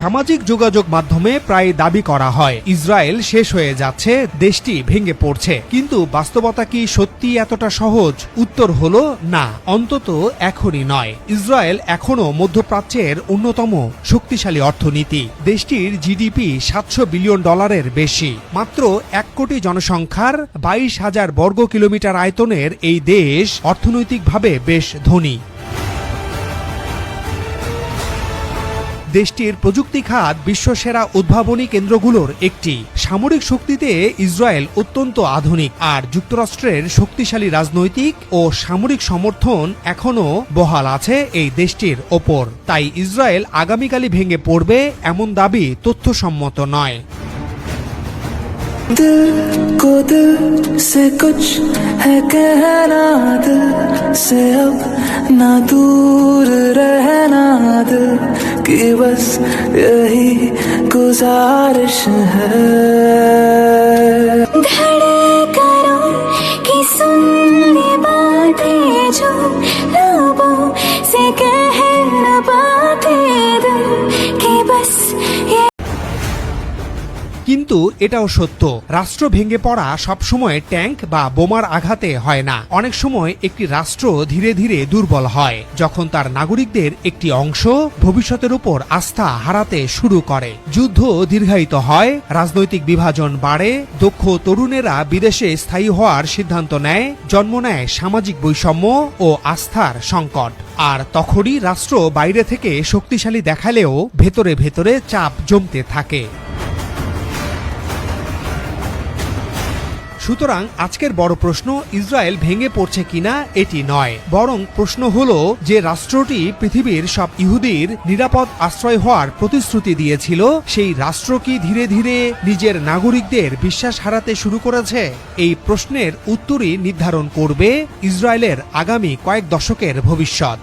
সামাজিক যোগাযোগ মাধ্যমে প্রায় দাবি করা হয় ইসরায়েল শেষ হয়ে যাচ্ছে, দেশটি ভেঙে পড়ছে। কিন্তু বাস্তবতা কি সত্যি এতটা সহজ? উত্তর হলো না, অন্তত এখনই নয়। ইসরায়েল এখনো মধ্যপ্রাচ্যের অন্যতম শক্তিশালী অর্থনীতি। দেশটির জিডিপি $700 বিলিয়ন বেশি। মাত্র 1 কোটি জনসংখ্যার 22,000 বর্গ কিলোমিটার আয়তনের এই দেশ অর্থনৈতিকভাবে বেশ ধনী। দেশটির প্রযুক্তি খাত বিশ্বসেরা উদ্ভাবনী কেন্দ্রগুলোর একটি। সামরিক শক্তিতে ইসরায়েল অত্যন্ত আধুনিক, আর যুক্তরাষ্ট্রের শক্তিশালী রাজনৈতিক ও সামরিক সমর্থন এখনও বহাল আছে এই দেশটির ওপর। তাই ইসরায়েল আগামীকালই ভেঙে পড়বে এমন দাবি তথ্যসম্মত নয়। दिल को दिल से कुछ है कहना, दिल से अब ना दूर रहना, दिल की बस यही गुजारिश है। धड़कनों की सुन ले बातें जो लबों से कह न पाते, दिल की बस কিন্তু এটাও সত্য, রাষ্ট্র ভেঙে পড়া সবসময় ট্যাঙ্ক বা বোমার আঘাতে হয় না। অনেক সময় একটি রাষ্ট্র ধীরে ধীরে দুর্বল হয় যখন তার নাগরিকদের একটি অংশ ভবিষ্যতের উপর আস্থা হারাতে শুরু করে। যুদ্ধ দীর্ঘায়িত হয়, রাজনৈতিক বিভাজন বাড়ে, দক্ষ তরুণেরা বিদেশে স্থায়ী হওয়ার সিদ্ধান্ত নেয়, জন্ম নেয় সামাজিক বৈষম্য ও আস্থার সংকট। আর তখনই রাষ্ট্র বাইরে থেকে শক্তিশালী দেখালেও ভেতরে ভেতরে চাপ জমতে থাকে। সুতরাং আজকের বড় প্রশ্ন ইসরায়েল ভেঙে পড়ছে কিনা এটি নয়, বরং প্রশ্ন হলো যে রাষ্ট্রটি পৃথিবীর সব ইহুদির নিরাপদ আশ্রয় হওয়ার প্রতিশ্রুতি দিয়েছিল, সেই রাষ্ট্র কি ধীরে ধীরে নিজের নাগরিকদের বিশ্বাস হারাতে শুরু করেছে? এই প্রশ্নের উত্তরই নির্ধারণ করবে ইসরায়েলের আগামী কয়েক দশকের ভবিষ্যৎ।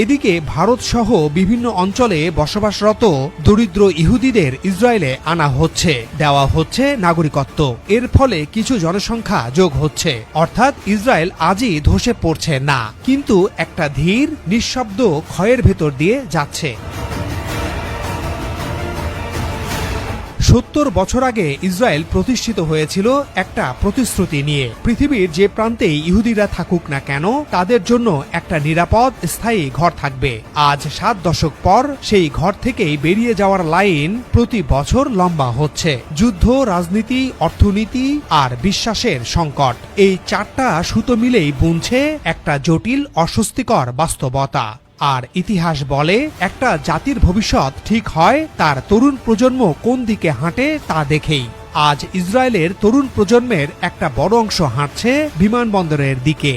এদিকে ভারত সহ বিভিন্ন অঞ্চলে বসবাসরত দরিদ্র ইহুদিদের ইসরায়েলে আনা হচ্ছে, দেওয়া হচ্ছে নাগরিকত্ব। এর ফলে কিছু জনসংখ্যা যোগ হচ্ছে, অর্থাৎ ইসরায়েল আজই ধসে পড়ছে না, কিন্তু একটা ধীর নিঃশব্দ ক্ষয়ের ভেতর দিয়ে যাচ্ছে। 70 বছর আগে ইসরায়েল প্রতিষ্ঠিত হয়েছিল একটা প্রতিশ্রুতি নিয়ে, পৃথিবীর যে প্রান্তেই ইহুদিরা থাকুক না কেন তাদের জন্য একটা নিরাপদ স্থায়ী ঘর থাকবে। আজ 7 দশক পর সেই ঘর থেকেই বেরিয়ে যাওয়ার লাইন প্রতি বছর লম্বা হচ্ছে। যুদ্ধ, রাজনীতি, অর্থনীতি আর বিশ্বাসের সংকট, এই 4টা সুতো মিলেই বুনছে একটা জটিল অস্বস্তিকর বাস্তবতা। আর ইতিহাস বলে, একটা জাতির ভবিষ্যৎ ঠিক হয় তার তরুণ প্রজন্ম কোন দিকে হাঁটে তা দেখেই। আজ ইসরায়েলের তরুণ প্রজন্মের একটা বড় অংশ হাঁটছে বিমানবন্দরের দিকে।